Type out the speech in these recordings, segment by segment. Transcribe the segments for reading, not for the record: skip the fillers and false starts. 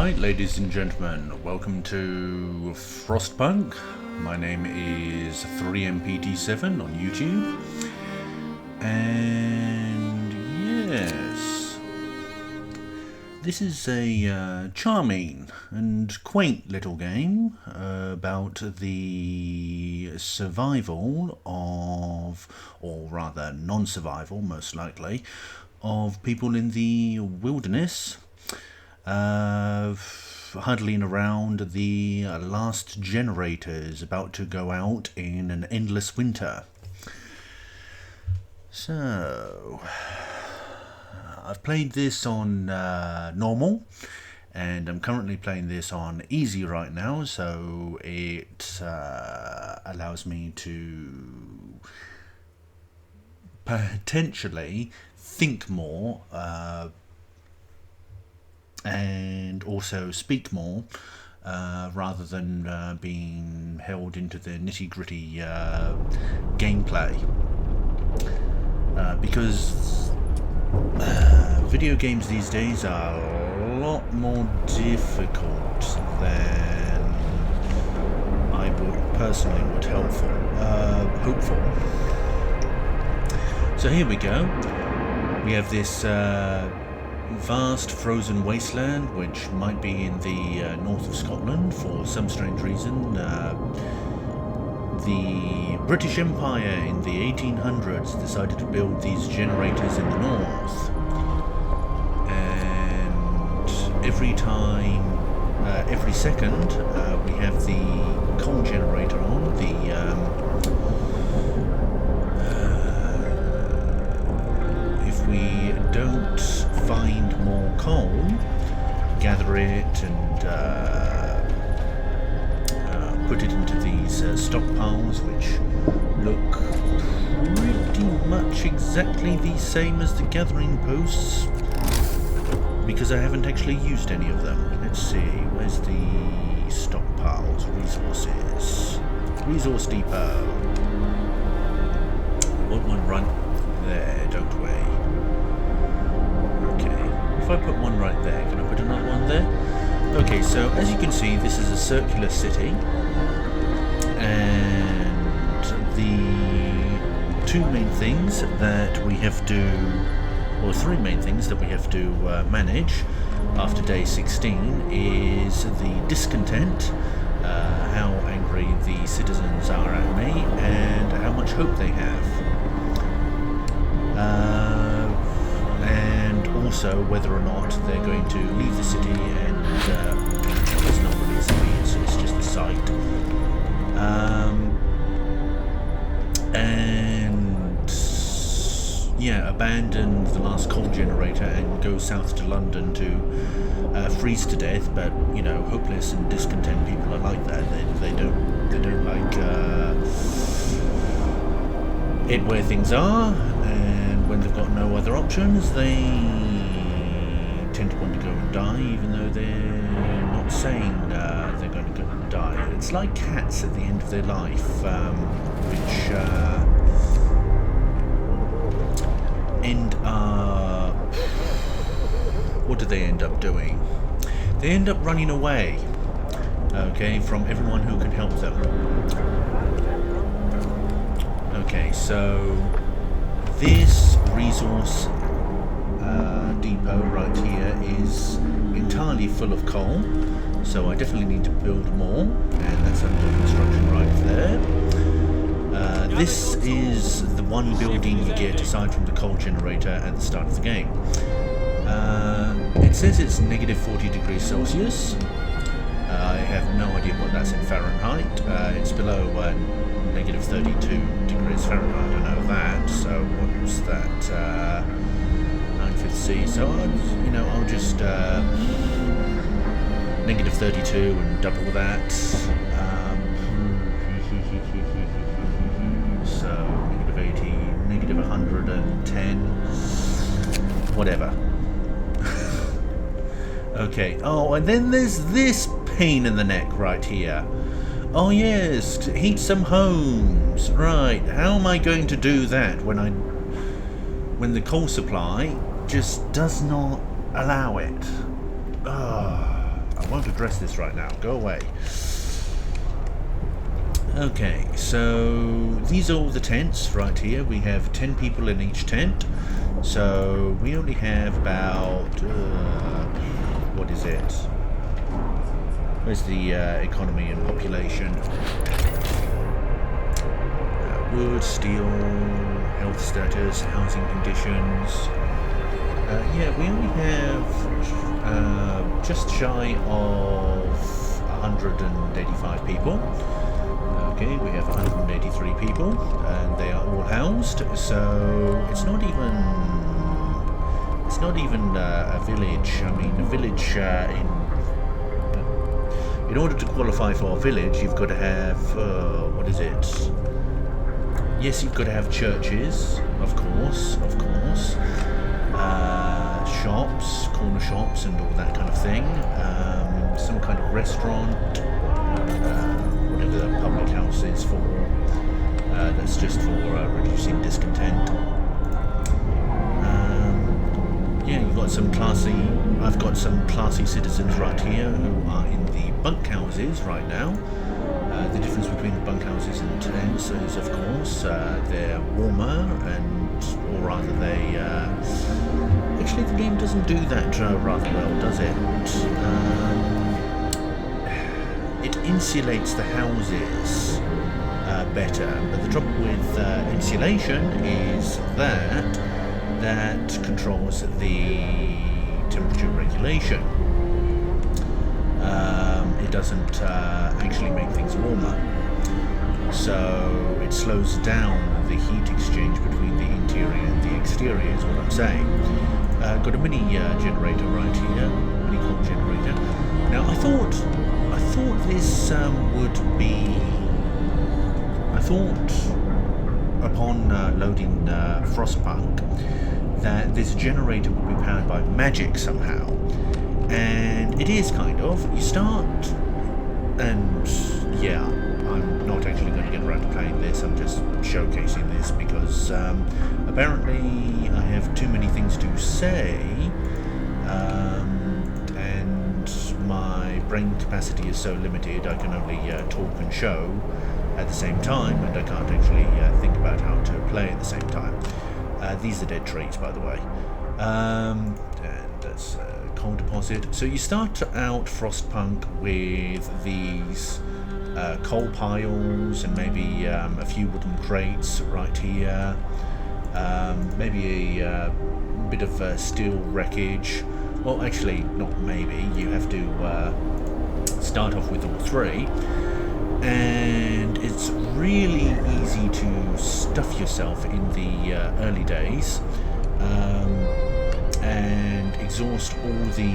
Alright, ladies and gentlemen, welcome to Frostpunk. My name is 3MPT7 on YouTube. And yes, this is a charming and quaint little game about the survival of, or rather non-survival most likely, of people in the wilderness, huddling around the last generators about to go out in an endless winter. So, I've played this on normal, and I'm currently playing this on easy right now, so it allows me to potentially think more and also speak more rather than being held into the nitty-gritty gameplay, because video games these days are a lot more difficult than I would personally hopeful. So here we go. We have this vast frozen wasteland, which might be in the north of Scotland for some strange reason. The British Empire in the 1800s decided to build these generators in the north, and every second we have the coal generator on. If we don't find more coal, gather it and put it into these stockpiles, which look pretty much exactly the same as the gathering posts, because I haven't actually used any of them. Let's see, where's the stockpiles? Resource depot. We want one right there, don't we? If I put one right there, can I put another one there? Okay, so as you can see, this is a circular city, and the two main things that we have to, or three main things that we have to manage after day 16 is the discontent, how angry the citizens are at me, and how much hope they have. And also whether or not they're going to leave the city, and it's not really a city, it's just a site. And yeah, abandon the last coal generator and go south to London to freeze to death. But you know, hopeless and discontent people are like that. They don't like it where things are, and when they've got no other options, they tend to want to go and die, even though they're not saying they're going to go and die. It's like cats at the end of their life, which end up... What do they end up doing? They end up running away, okay, from everyone who can help them. Okay, so this resource depot right here is entirely full of coal, so I definitely need to build more, and that's under construction right there. This is the one building you get aside from the coal generator at the start of the game. It says it's negative 40 degrees Celsius. I have no idea what that's in Fahrenheit. It's below negative 32 degrees Fahrenheit, I know that. So what's that? 9/5 C. So I'll just negative 32 and double that. So negative 80, negative 110, whatever. Okay. Oh, and then there's this pain in the neck right here. Oh yes, to heat some homes. Right, how am I going to do that when the coal supply just does not allow it? I won't address this right now. Go away. Okay, so these are all the tents right here. We have 10 people in each tent. So we only have about, what is it? Where's the economy and population? Wood, steel, health status, housing conditions. Yeah, we only have just shy of 185 people. Okay, we have 183 people, and they are all housed. So it's not even a village. I mean, a village in order to qualify for a village, you've got to have what is it? Yes, you've got to have churches, of course. Shops, corner shops, and all that kind of thing. Some kind of restaurant, whatever the public house is for. That's just for reducing discontent. Yeah, you've got some classy. I've got some classy citizens right here who are in the bunkhouses right now. The difference between the bunkhouses and tents is, of course, they're warmer, or rather, they. Actually, the game doesn't do that rather well, does it? It insulates the houses better, but the trouble with insulation is that controls the temperature regulation. It doesn't actually make things warmer, so it slows down the heat exchange between the interior and the exterior, is what I'm saying. Got a mini generator right here, mini coal generator. Now I thought this would be. I thought upon loading Frostpunk that this generator would be powered by magic somehow, and it is kind of. You start, and yeah, I'm not actually going to get around to playing this. I'm just showcasing this because apparently I have too many things to say, and my brain capacity is so limited I can only talk and show at the same time, and I can't actually think about how to play at the same time. These are dead trees, by the way. And that's coal deposit. So you start out Frostpunk with these coal piles and maybe a few wooden crates right here. Maybe a bit of steel wreckage. Well, actually, not maybe. You have to start off with all three. And it's really easy to stuff yourself in the early days and exhaust all the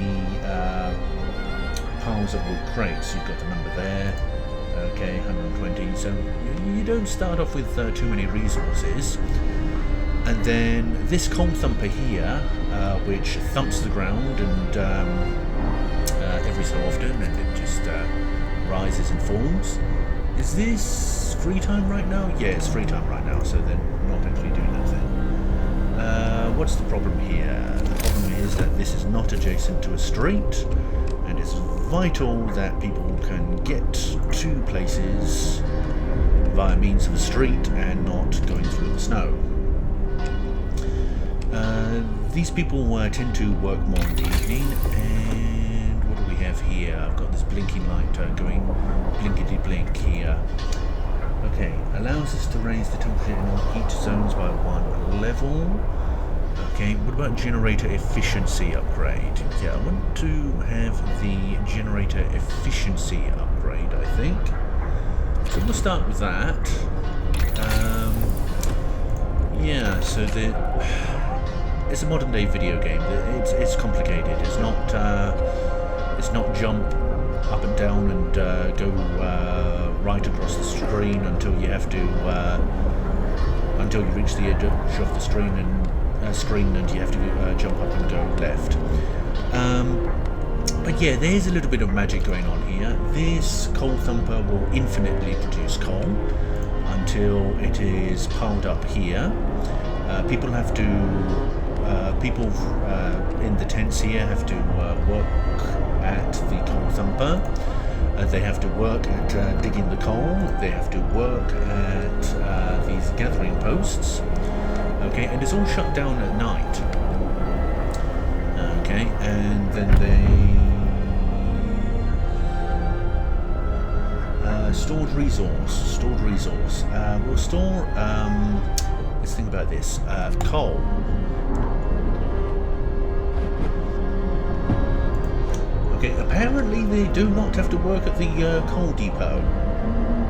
piles of wood crates. You've got the number there. Okay, 120. So you don't start off with too many resources. And then this coal thumper here, which thumps the ground and every so often, and it just rises and falls. Is this free time right now? Yeah, it's free time right now, so they're not actually doing that thing. What's the problem here? The problem is that this is not adjacent to a street, and it's vital that people can get to places via means of a street and not going through the snow. These people tend to work more in the evening, and what do we have here? I've got this blinking light going blinkety blink here. Okay, allows us to raise the temperature in all heat zones by 1 level. Okay, what about generator efficiency upgrade? Yeah, I want to have the generator efficiency upgrade, I think. So we'll start with that. Yeah, so it's a modern day video game. It's complicated. It's not jump up and down and go right across the screen until you have to until you reach the edge of the screen and you have to jump up and go left. But yeah, there's a little bit of magic going on here. This coal thumper will infinitely produce coal until it is piled up here. People have to. People in the tents here have to work at the coal thumper. They have to work at digging the coal. They have to work at these gathering posts. Okay, and it's all shut down at night. Okay, and then they stored resource. We'll store. Let's think about this. Coal. Okay, apparently they do not have to work at the coal depot.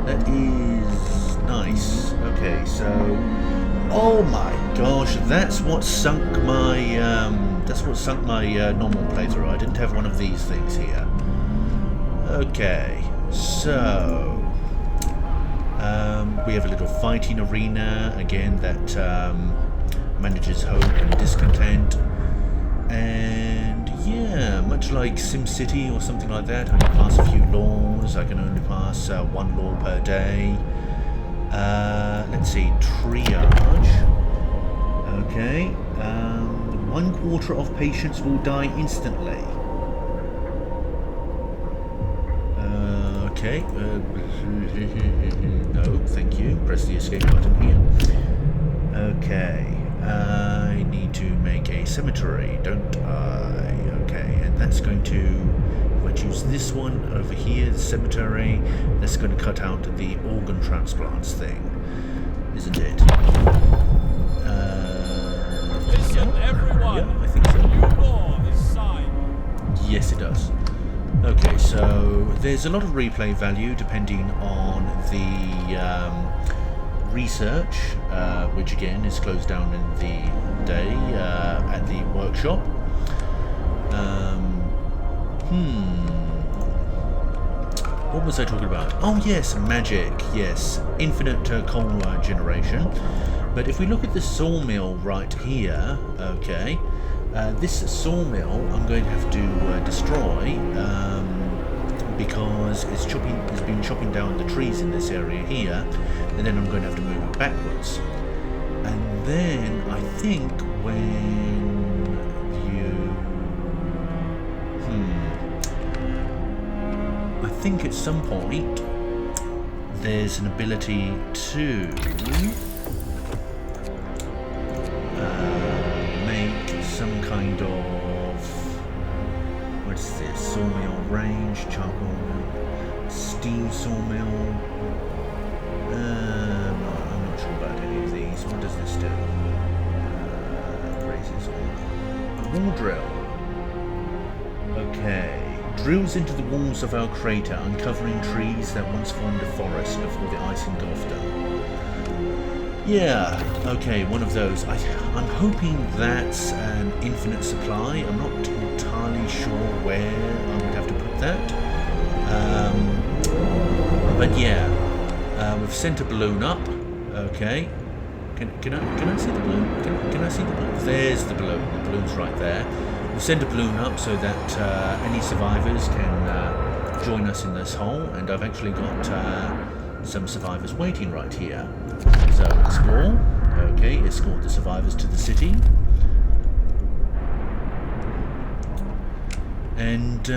That is nice. Okay, so oh my gosh, that's what sunk my normal playthrough. I didn't have one of these things here. Okay, so we have a little fighting arena again that manages hope and discontent. And yeah, much like SimCity or something like that, I can pass a few laws. I can only pass one law per day. Let's see, triage. Okay, 1/4 of patients will die instantly. Okay, no, thank you. Press the escape button here. Okay. I need to make a cemetery, don't I? Okay, and that's going to, if I choose this one over here, the cemetery, that's going to cut out the organ transplants thing, isn't it? Listen, everyone. Yeah, I think so. New law is signed. Yes, it does. Okay, so there's a lot of replay value depending on the research, which again is closed down in the day at the workshop. What was I talking about? Oh yes, magic, yes. Infinite coal generation. But if we look at the sawmill right here, okay, this sawmill I'm going to have to destroy because it's been chopping down the trees in this area here, and then I'm going to have to move it backwards. And then I think when I think at some point there's an ability to make some kind of, what's this, sawmill range, charcoal, steam sawmill. I'm not sure about any of these. What does this do? Raises all. Wall drill. Okay. Drills into the walls of our crater, uncovering trees that once formed a forest before the ice engulfed them. Yeah, okay, one of those. I'm hoping that's an infinite supply. I'm not entirely sure where I would have to put that. But yeah, we've sent a balloon up. Okay. Can I see the balloon? Can I see the balloon? There's the balloon. The balloon's right there. We've sent a balloon up so that any survivors can join us in this hole, and I've actually got some survivors waiting right here. So explore. Okay, escort the survivors to the city. And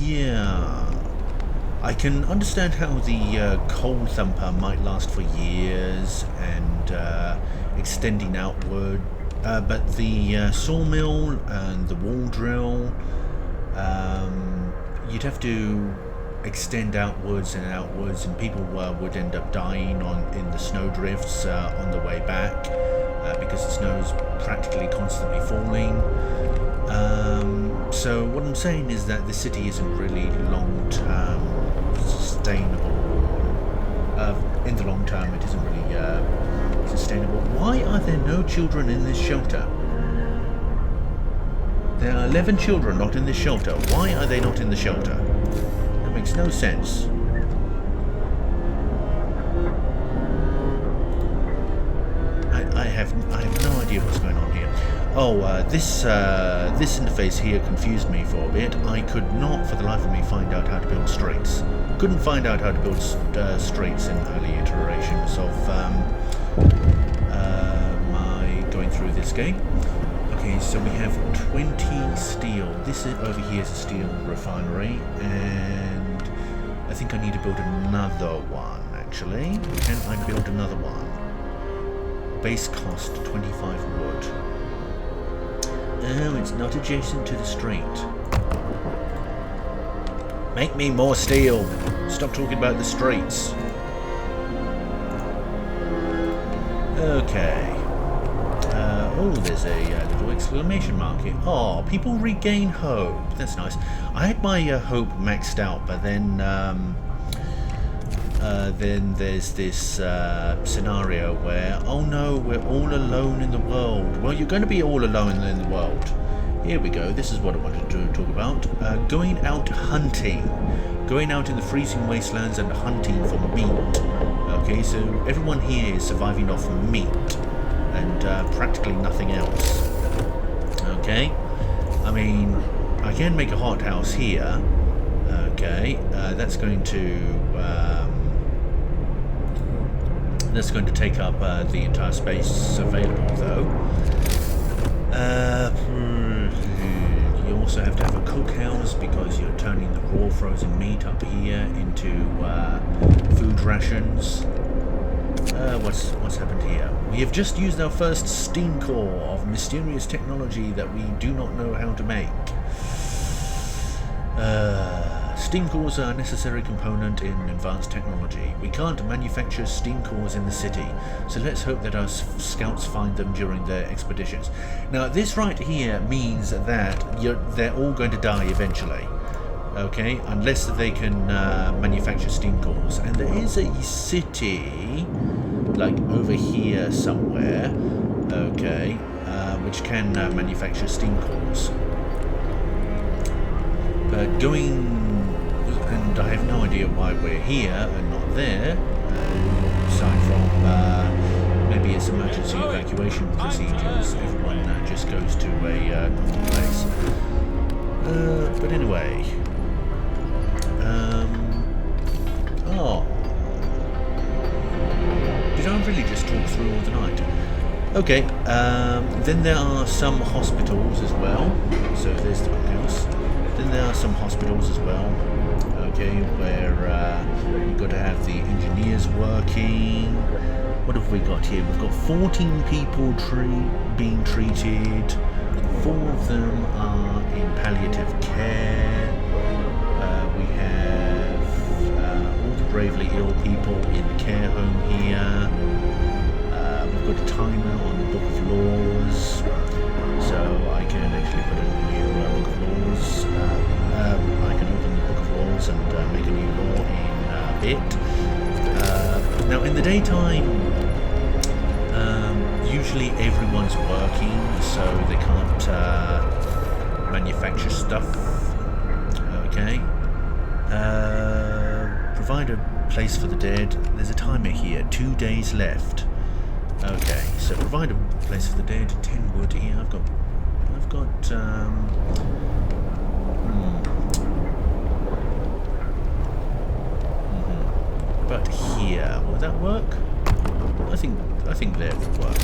yeah, I can understand how the coal thumper might last for years and extending outward. But the sawmill and the wall drill, you'd have to extend outwards, and people would end up dying in the snowdrifts on the way back because the snow's practically constantly falling. So what I'm saying is that the city isn't really long-term sustainable. In the long term, it isn't really sustainable. Why are there no children in this shelter? There are 11 children not in this shelter. Why are they not in the shelter? That makes no sense. I have no idea what's going on here. Oh, this interface here confused me for a bit. I could not, for the life of me, find out how to build streets. Couldn't find out how to build streets in early iterations of my going through this game. Okay, so we have 20 steel. This is over here is a steel refinery, and I think I need to build another one, actually. Can I build another one? Base cost 25 wood. Oh, it's not adjacent to the street. Make me more steel. Stop talking about the streets. Okay. Oh, there's a little exclamation mark here. Oh, people regain hope. That's nice. I had my hope maxed out, but then there's this scenario where, oh no, we're all alone in the world. Well, you're going to be all alone in the world. Here we go. This is what I wanted to talk about. Going out hunting. Going out in the freezing wastelands and hunting for meat. Okay, so everyone here is surviving off meat and practically nothing else. Okay, I mean, I can make a hothouse here. Okay, that's going to take up the entire space available, though. You also have to have a cookhouse because you're turning the raw frozen meat up here into food rations. What's happened here? We have just used our first steam core of mysterious technology that we do not know how to make. Steam cores are a necessary component in advanced technology. We can't manufacture steam cores in the city, so let's hope that our scouts find them during their expeditions. Now, this right here means that they're all going to die eventually. Okay, unless they can manufacture steam cores. And there is a city, like over here somewhere, okay, which can manufacture steam cores. But going, and I have no idea why we're here and not there, aside from maybe it's emergency evacuation procedures. Everyone just goes to a place. But anyway. Oh. Did I really just talk through all the night? Okay, then there are some hospitals as well. So there's the cookhouse. Then there are some hospitals as well. Okay, where you've got to have the engineers working. What have we got here? We've got 14 people being treated. 4 of them are in palliative care. We have all the bravely ill people in the care home here. We've got a timer on the Book of Laws, so I can actually put a new Book of Laws. I can open the Book of Laws and make a new law in a bit. Now, in the daytime, usually everyone's working, so they can't manufacture stuff. Okay. Provide a place for the dead. There's a timer here. 2 days left. Okay, so provide a place for the dead. 10 wood here. I've got. But here, will that work? I think there would work.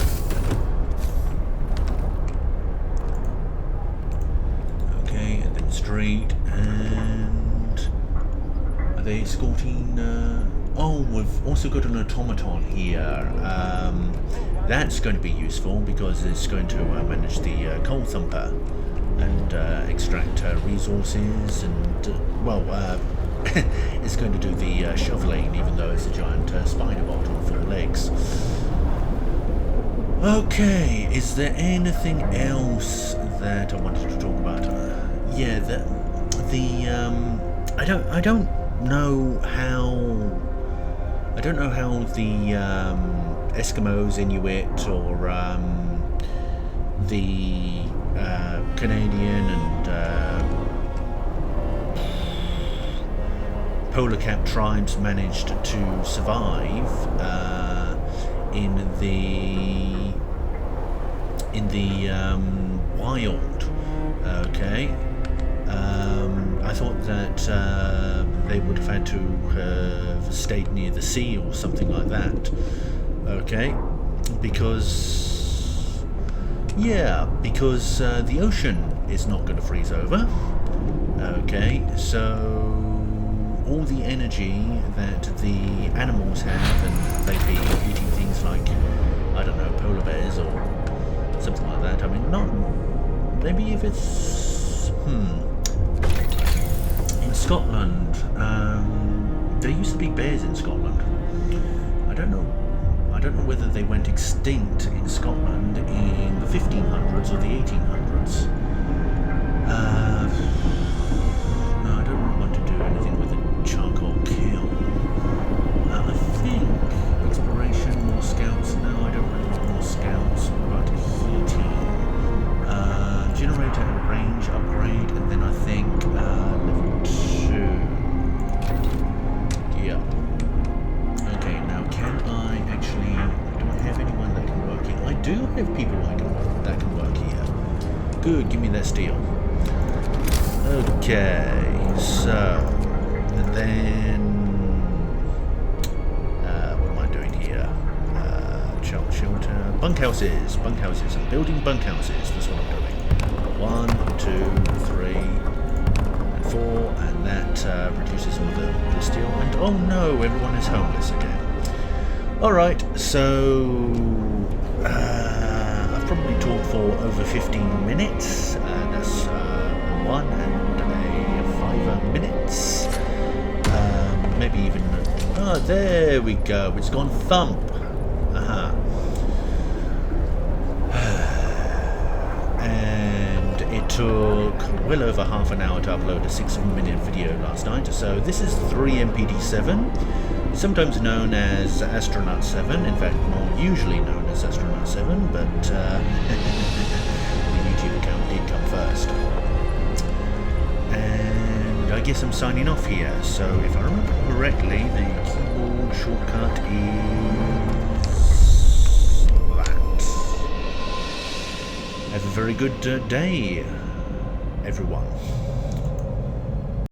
Okay, and then street, and are they escorting? Oh, we've also got an automaton here. That's going to be useful because it's going to manage the coal thumper and extract resources, and it's going to do the shoveling, even though it's a giant spider bot on 4 legs. Okay, is there anything else that I wanted to talk about? I don't know how the Eskimos, Inuit, or the Canadian and polar cap tribes managed to survive in the wild. Okay. I thought that they would have had to have stayed near the sea or something like that. Okay, because Yeah, because the ocean is not going to freeze over. Okay, so all the energy that the animals have, and they'd be eating things like, I don't know, polar bears or something like that. I mean, not... Maybe if it's... In Scotland, there used to be bears in Scotland. I don't know whether they went extinct in Scotland in the 1500s or the 1800s. No, I don't want to do anything with a charcoal kiln. I think exploration, more scouts. No, I don't really want more scouts, but heating. Generator and range upgrade, and then I think level 2. Yeah. Okay, now can I actually... Do I have anyone that can work here? I do have people that can work here. Good, give me that steel. Okay, so... And then... what am I doing here? Shelter... Bunkhouses! Bunkhouses. I'm building bunkhouses. That's what I'm doing. 1, 2, 3, and 4, and that reduces some of the steel. And oh no, everyone is homeless again. Alright, so I've probably talked for over 15 minutes. That's 1 and 5 minutes. Maybe even... Oh, there we go. It's gone thump. Aha. It took well over half an hour to upload a 6-minute video last night. So this is 3MPD7, sometimes known as Astronaut 7, in fact more usually known as Astronaut 7, but the YouTube account did come first. And I guess I'm signing off here, so if I remember correctly, the keyboard shortcut is that. Have a very good day, everyone.